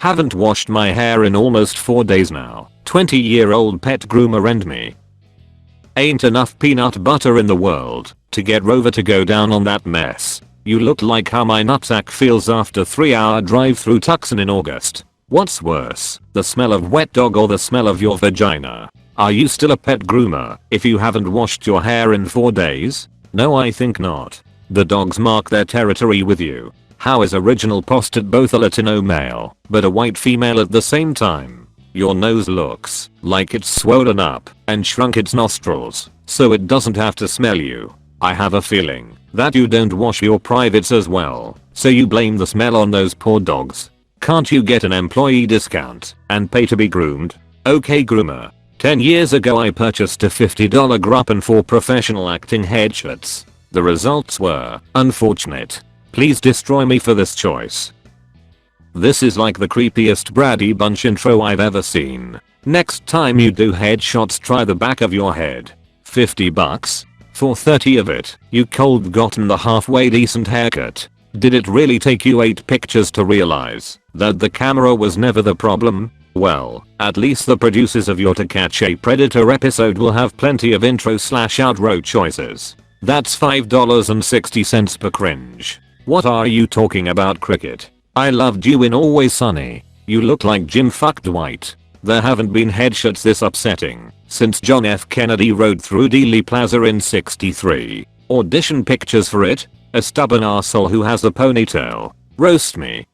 Haven't washed my hair in almost 4 days now. 20-year-old pet groomer and me. Ain't enough peanut butter in the world to get Rover to go down on that mess. You look like how my nutsack feels after 3-hour drive through Tucson in August. What's worse, the smell of wet dog or the smell of your vagina? Are you still a pet groomer if you haven't washed your hair in 4 days? No, I think not. The dogs mark their territory with you. How is original posted both a Latino male but a white female at the same time? Your nose looks like it's swollen up and shrunk its nostrils so it doesn't have to smell you. I have a feeling that you don't wash your privates as well, so you blame the smell on those poor dogs. Can't you get an employee discount and pay to be groomed? Okay groomer. 10 years ago I purchased a $50 Gruppen for professional acting headshots. The results were unfortunate. Please destroy me for this choice. This is like the creepiest Brady Bunch intro I've ever seen. Next time you do headshots, try the back of your head. $50? For 30 of it, you cold gotten the halfway decent haircut. Did it really take you 8 pictures to realize that the camera was never the problem? Well, at least the producers of your To Catch a Predator episode will have plenty of intro/outro choices. That's $5.60 per cringe. What are you talking about, Cricket? I loved you in Always Sunny. You look like Jim fucked Dwight. There haven't been headshots this upsetting since John F. Kennedy rode through Dealey Plaza in '63. Audition pictures for it? A stubborn arsehole who has a ponytail. Roast me.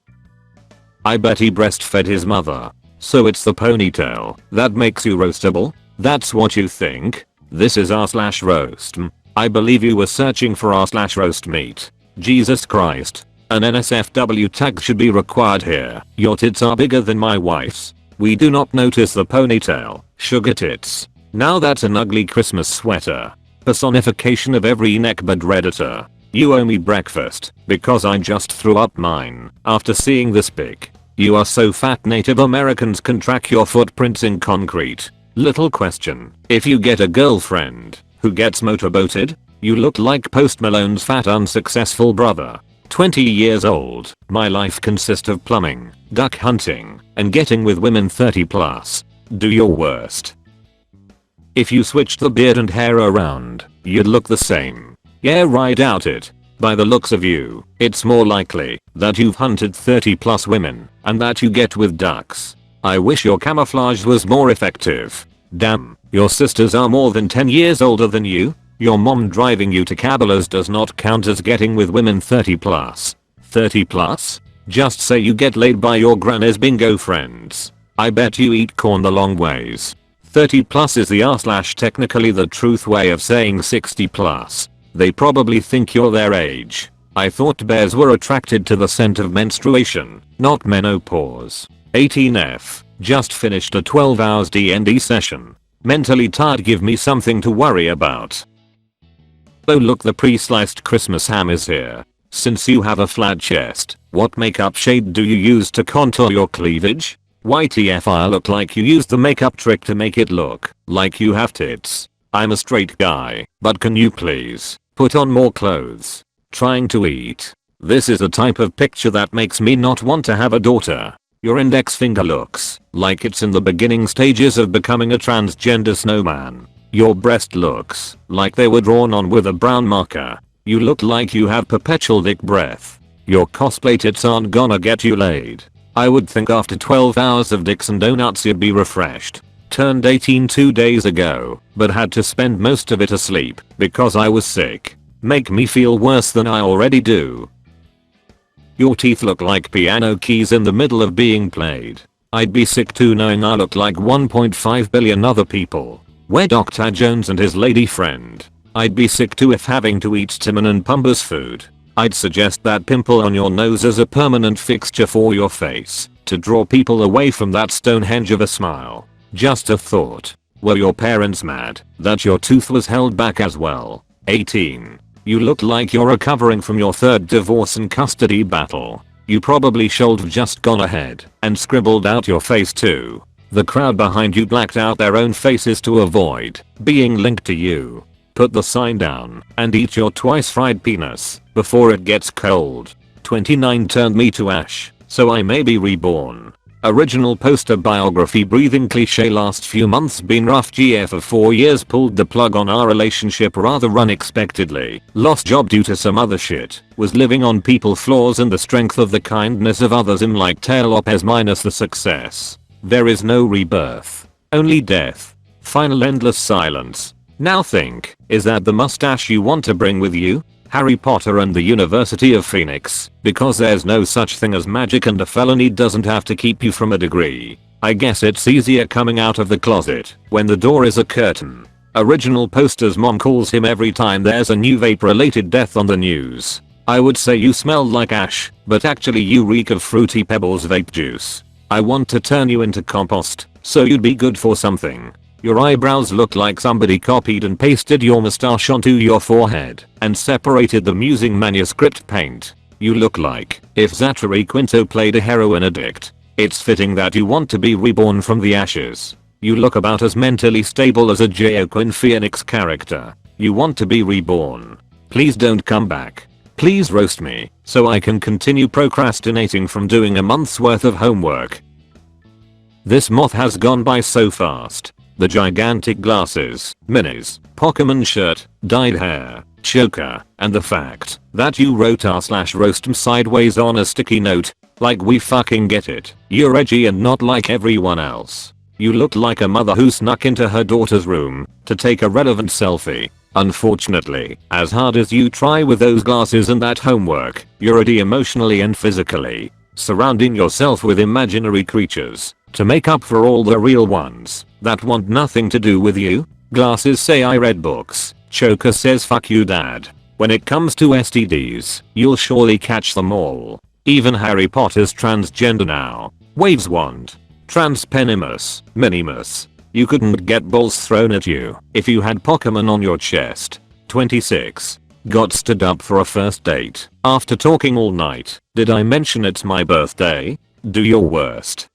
I bet he breastfed his mother. So it's the ponytail that makes you roastable? That's what you think? This is r/roastme. I believe you were searching for r/roast meat. Jesus Christ. An NSFW tag should be required here. Your tits are bigger than my wife's. We do not notice the ponytail. Sugar tits. Now that's an ugly Christmas sweater. Personification of every neckbeard redditor. You owe me breakfast because I just threw up mine after seeing this pic. You are so fat Native Americans can track your footprints in concrete. Little question. If you get a girlfriend who gets motorboated, you look like Post Malone's fat unsuccessful brother. 20 years old, my life consists of plumbing, duck hunting, and getting with women 30 plus. Do your worst. If you switched the beard and hair around, you'd look the same. Yeah, I doubt it. By the looks of you, it's more likely that you've hunted 30 plus women and that you get with ducks. I wish your camouflage was more effective. Damn, your sisters are more than 10 years older than you. Your mom driving you to Cabela's does not count as getting with women 30 plus. 30 plus? Just say you get laid by your granny's bingo friends. I bet you eat corn the long ways. 30 plus is the r/technically the truth way of saying 60 plus. They probably think you're their age. I thought bears were attracted to the scent of menstruation, not menopause. 18F. Just finished a 12 hours D&D session. Mentally tired, give me something to worry about. Oh look, the pre-sliced Christmas ham is here. Since you have a flat chest, what makeup shade do you use to contour your cleavage? YTF, I look like you used the makeup trick to make it look like you have tits. I'm a straight guy, but can you please put on more clothes? Trying to eat. This is the type of picture that makes me not want to have a daughter. Your index finger looks like it's in the beginning stages of becoming a transgender snowman. Your breast looks like they were drawn on with a brown marker. You look like you have perpetual dick breath. Your cosplay tits aren't gonna get you laid. I would think after 12 hours of dicks and donuts you'd be refreshed. Turned 18 2 days ago, but had to spend most of it asleep because I was sick. Make me feel worse than I already do. Your teeth look like piano keys in the middle of being played. I'd be sick too knowing I look like 1.5 billion other people. Where Dr. Jones and his lady friend. I'd be sick too if having to eat Timon and Pumbaa's food. I'd suggest that pimple on your nose as a permanent fixture for your face to draw people away from that Stonehenge of a smile. Just a thought. Were your parents mad that your tooth was held back as well? 18. You look like you're recovering from your 3rd divorce and custody battle. You probably should have just gone ahead and scribbled out your face too. The crowd behind you blacked out their own faces to avoid being linked to you. Put the sign down and eat your twice fried penis before it gets cold. 29 turned me to ash, so I may be reborn. Original poster biography breathing cliche last few months been rough GF of 4 years pulled the plug on our relationship rather unexpectedly, lost job due to some other shit, was living on people flaws and the strength of the kindness of others in like Tail Lopez minus the success. There is no rebirth. Only death. Final endless silence. Now think, is that the mustache you want to bring with you? Harry Potter and the University of Phoenix, because there's no such thing as magic and a felony doesn't have to keep you from a degree. I guess it's easier coming out of the closet when the door is a curtain. Original poster's mom calls him every time there's a new vape-related death on the news. I would say you smell like ash, but actually you reek of Fruity Pebbles vape juice. I want to turn you into compost, so you'd be good for something. Your eyebrows look like somebody copied and pasted your mustache onto your forehead and separated them using manuscript paint. You look like if Zachary Quinto played a heroin addict. It's fitting that you want to be reborn from the ashes. You look about as mentally stable as a Joaquin Phoenix character. You want to be reborn. Please don't come back. Please roast me so I can continue procrastinating from doing a month's worth of homework. This moth has gone by so fast. The gigantic glasses, minis, Pokemon shirt, dyed hair, choker, and the fact that you wrote r/roastm sideways on a sticky note, like we fucking get it. You're edgy and not like everyone else. You look like a mother who snuck into her daughter's room to take a relevant selfie. Unfortunately, as hard as you try with those glasses and that homework, you're edgy emotionally and physically, surrounding yourself with imaginary creatures to make up for all the real ones that want nothing to do with you. Glasses say I read books. Choker says fuck you dad. When it comes to STDs, you'll surely catch them all. Even Harry Potter's transgender now. Waves wand. Transpenimus. Minimus. You couldn't get balls thrown at you if you had Pokemon on your chest. 26. Got stood up for a first date after talking all night. Did I mention it's my birthday? Do your worst.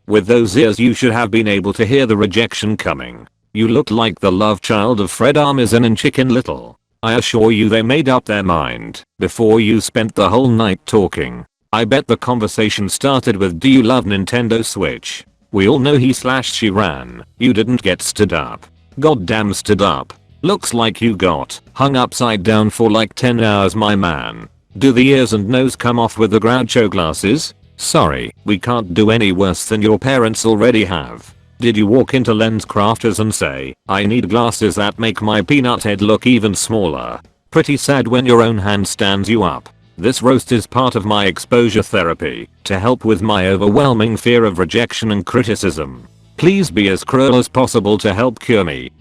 With those ears you should have been able to hear the rejection coming. You look like the love child of Fred Armisen and Chicken Little. I assure you they made up their mind before you spent the whole night talking. I bet the conversation started with do you love Nintendo Switch? We all know he/she ran. You didn't get stood up. Goddamn stood up. Looks like you got hung upside down for like 10 hours my man. Do the ears and nose come off with the Groucho glasses? Sorry, we can't do any worse than your parents already have. Did you walk into LensCrafters and say, I need glasses that make my peanut head look even smaller? Pretty sad when your own hand stands you up. This roast is part of my exposure therapy to help with my overwhelming fear of rejection and criticism. Please be as cruel as possible to help cure me.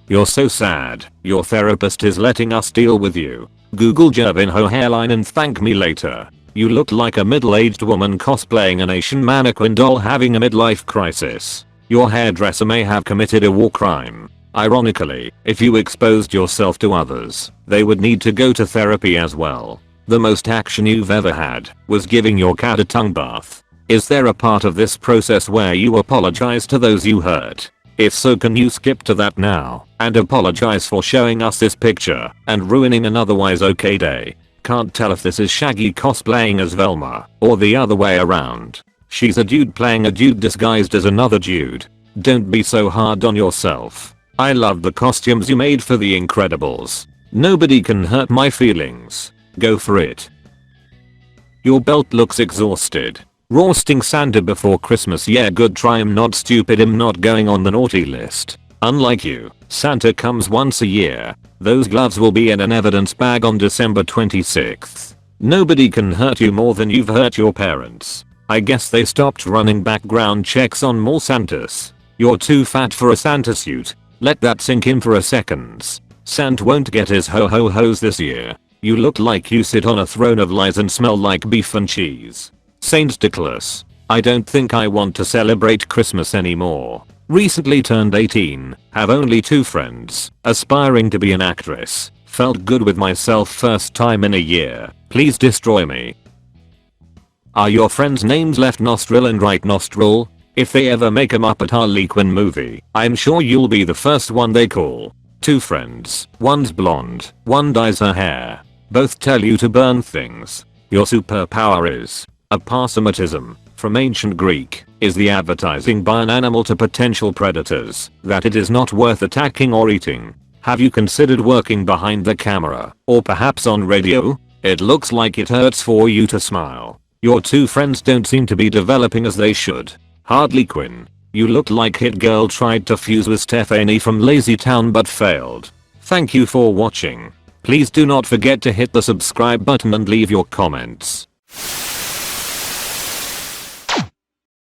You're so sad. Your therapist is letting us deal with you. Google Jervinho hairline and thank me later. You look like a middle-aged woman cosplaying an Asian mannequin doll having a midlife crisis. Your hairdresser may have committed a war crime. Ironically, if you exposed yourself to others, they would need to go to therapy as well. The most action you've ever had was giving your cat a tongue bath. Is there a part of this process where you apologize to those you hurt? If so, can you skip to that now and apologize for showing us this picture and ruining an otherwise okay day? Can't tell if this is Shaggy cosplaying as Velma or the other way around. She's a dude playing a dude disguised as another dude. Don't be so hard on yourself. I love the costumes you made for The Incredibles. Nobody can hurt my feelings. Go for it. Your belt looks exhausted. Roasting Santa before Christmas, yeah, good try. I'm not stupid, I'm not going on the naughty list. Unlike you, Santa comes once a year. Those gloves will be in an evidence bag on December 26th. Nobody can hurt you more than you've hurt your parents. I guess they stopped running background checks on more Santas. You're too fat for a Santa suit. Let that sink in for a second. Santa won't get his ho-ho-hos this year. You look like you sit on a throne of lies and smell like beef and cheese. Saint Nicholas. I don't think I want to celebrate Christmas anymore. Recently turned 18, have only 2 friends, aspiring to be an actress. Felt good with myself first time in a year. Please destroy me. Are your friends' names left nostril and right nostril? If they ever make a Muppet Harley Quinn movie, I'm sure you'll be the first one they call. 2 friends, one's blonde, one dyes her hair. Both tell you to burn things. Your superpower is aparsematism. from ancient Greek, is the advertising by an animal to potential predators that it is not worth attacking or eating. Have you considered working behind the camera, or perhaps on radio? It looks like it hurts for you to smile. Your two friends don't seem to be developing as they should. Harley Quinn, you look like Hit Girl tried to fuse with Stephanie from Lazy Town but failed. Thank you for watching. Please do not forget to hit the subscribe button and leave your comments.